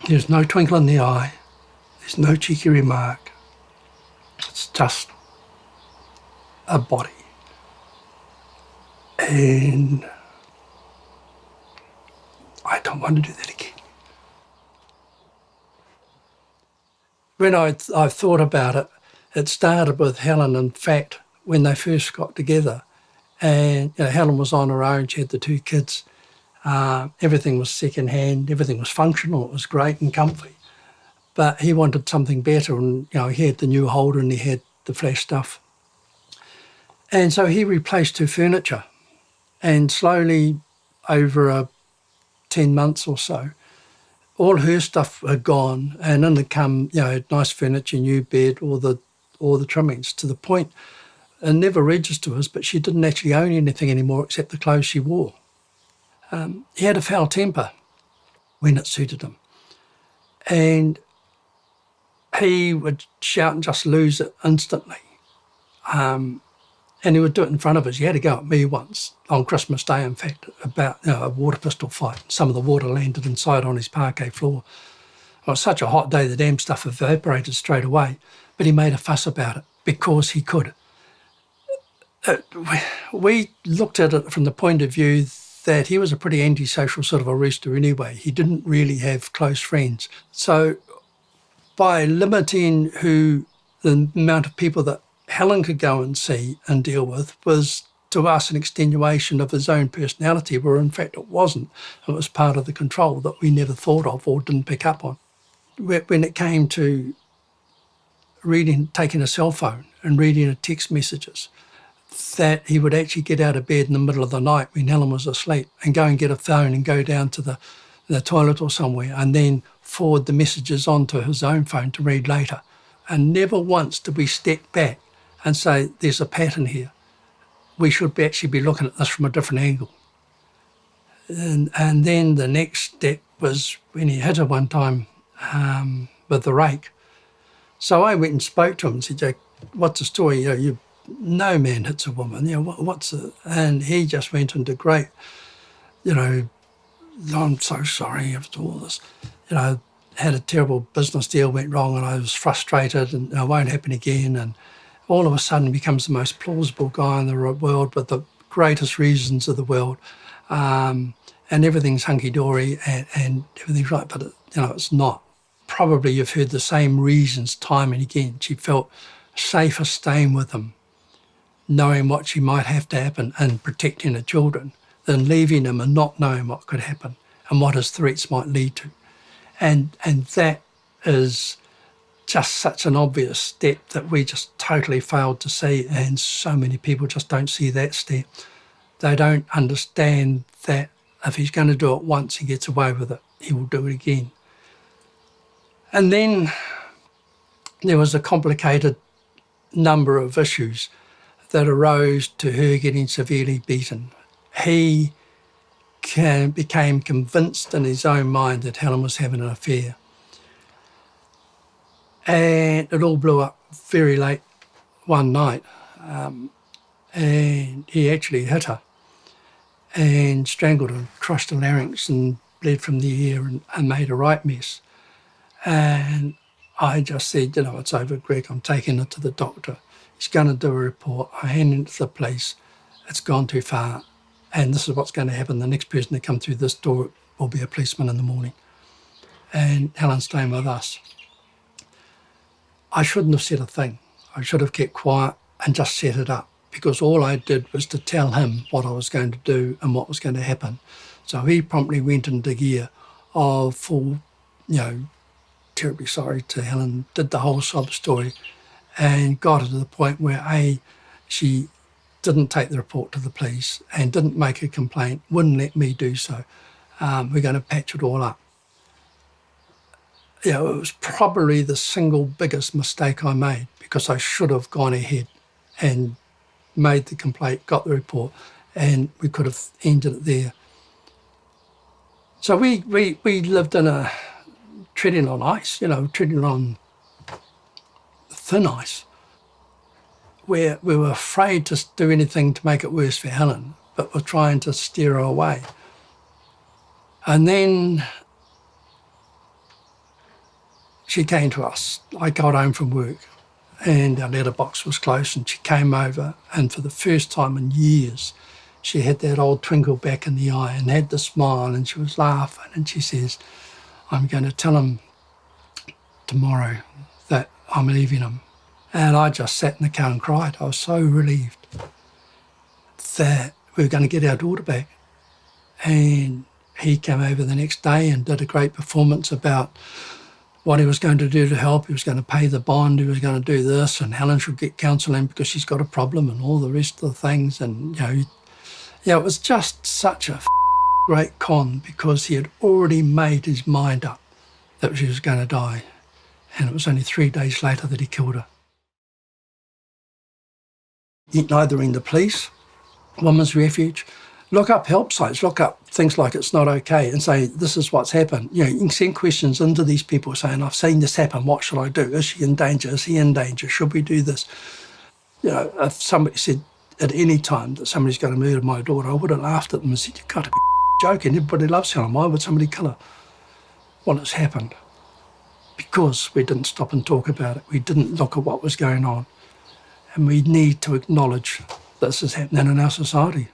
There's no twinkle in the eye. There's no cheeky remark. It's just a body. And I don't want to do that again. When I thought about it, it started with Helen, in fact, when they first got together. And Helen was on her own, she had the 2 kids. Everything was second-hand, everything was functional, it was great and comfy. But he wanted something better, and he had the new holder and he had the flash stuff. And so he replaced her furniture. And slowly, over 10 months or so, all her stuff had gone, and in had come, nice furniture, new bed, all the trimmings, to the point it never registered to us, but she didn't actually own anything anymore except the clothes she wore. He had a foul temper when it suited him. And he would shout and just lose it instantly. And he would do it in front of us. He had to go at me once, on Christmas Day, in fact, about a water pistol fight. Some of the water landed inside on his parquet floor. It was such a hot day, the damn stuff evaporated straight away. But he made a fuss about it because he could. We looked at it from the point of view that he was a pretty antisocial sort of a rooster anyway. He didn't really have close friends. So by limiting the amount of people that Helen could go and see and deal with, was to us an extenuation of his own personality, where in fact it wasn't. It was part of the control that we never thought of or didn't pick up on. When it came to taking a cell phone and reading her text messages, that he would actually get out of bed in the middle of the night when Helen was asleep and go and get a phone and go down to the toilet or somewhere and then forward the messages onto his own phone to read later. And never once did we step back and say, there's a pattern here. We should actually be looking at this from a different angle. And then the next step was when he hit her one time with the rake. So I went and spoke to him and said, Jake, what's the story? No man hits a woman. What's it? And he just went into great, I'm so sorry after all this. Had a terrible business deal went wrong and I was frustrated and it won't happen again. And all of a sudden becomes the most plausible guy in the world with the greatest reasons of the world. And everything's hunky-dory and everything's right, but it's not. Probably you've heard the same reasons time and again. She felt safer staying with him, knowing what she might have to happen and protecting her children, than leaving him and not knowing what could happen and what his threats might lead to. And that is just such an obvious step that we just totally failed to see, and so many people just don't see that step. They don't understand that if he's going to do it once, he gets away with it, he will do it again. And then there was a complicated number of issues that arose to her getting severely beaten. He became convinced in his own mind that Helen was having an affair. And it all blew up very late one night. And he actually hit her and strangled her, crushed her larynx and bled from the ear and made a right mess. And I just said, it's over, Greg, I'm taking it to the doctor. He's going to do a report. I hand it to the police. It's gone too far. And this is what's going to happen. The next person to come through this door will be a policeman in the morning. And Helen's staying with us. I shouldn't have said a thing. I should have kept quiet and just set it up, because all I did was to tell him what I was going to do and what was going to happen. So he promptly went into gear of full, terribly sorry to Helen, did the whole sob story and got her to the point where she didn't take the report to the police and didn't make a complaint, wouldn't let me do so. We're going to patch it all up. It was probably the single biggest mistake I made, because I should have gone ahead and made the complaint, got the report, and we could have ended it there. So we lived in treading on ice, treading on thin ice, where we were afraid to do anything to make it worse for Helen, but were trying to steer her away. And then she came to us. I got home from work and our letterbox was closed, and she came over, and for the first time in years, she had that old twinkle back in the eye and had the smile, and she was laughing, and she says, I'm going to tell him tomorrow that I'm leaving him. And I just sat in the car and cried. I was so relieved that we were going to get our daughter back. And he came over the next day and did a great performance about what he was going to do to help. He was going to pay the bond, he was going to do this, and Helen should get counselling because she's got a problem, and all the rest of the things. And, it was just such a great con, because he had already made his mind up that she was going to die. And it was only 3 days later that he killed her. Either in the police, Women's Refuge, look up help sites, look up things like It's Not Okay, and say, this is what's happened. You can send questions into these people saying, I've seen this happen, what should I do? Is she in danger? Is he in danger? Should we do this? If somebody said at any time that somebody's going to murder my daughter, I would have laughed at them and said, you've got to be joking. Everybody loves Helen. Why would somebody kill her? Well, it's happened because we didn't stop and talk about it. We didn't look at what was going on. And we need to acknowledge this is happening in our society.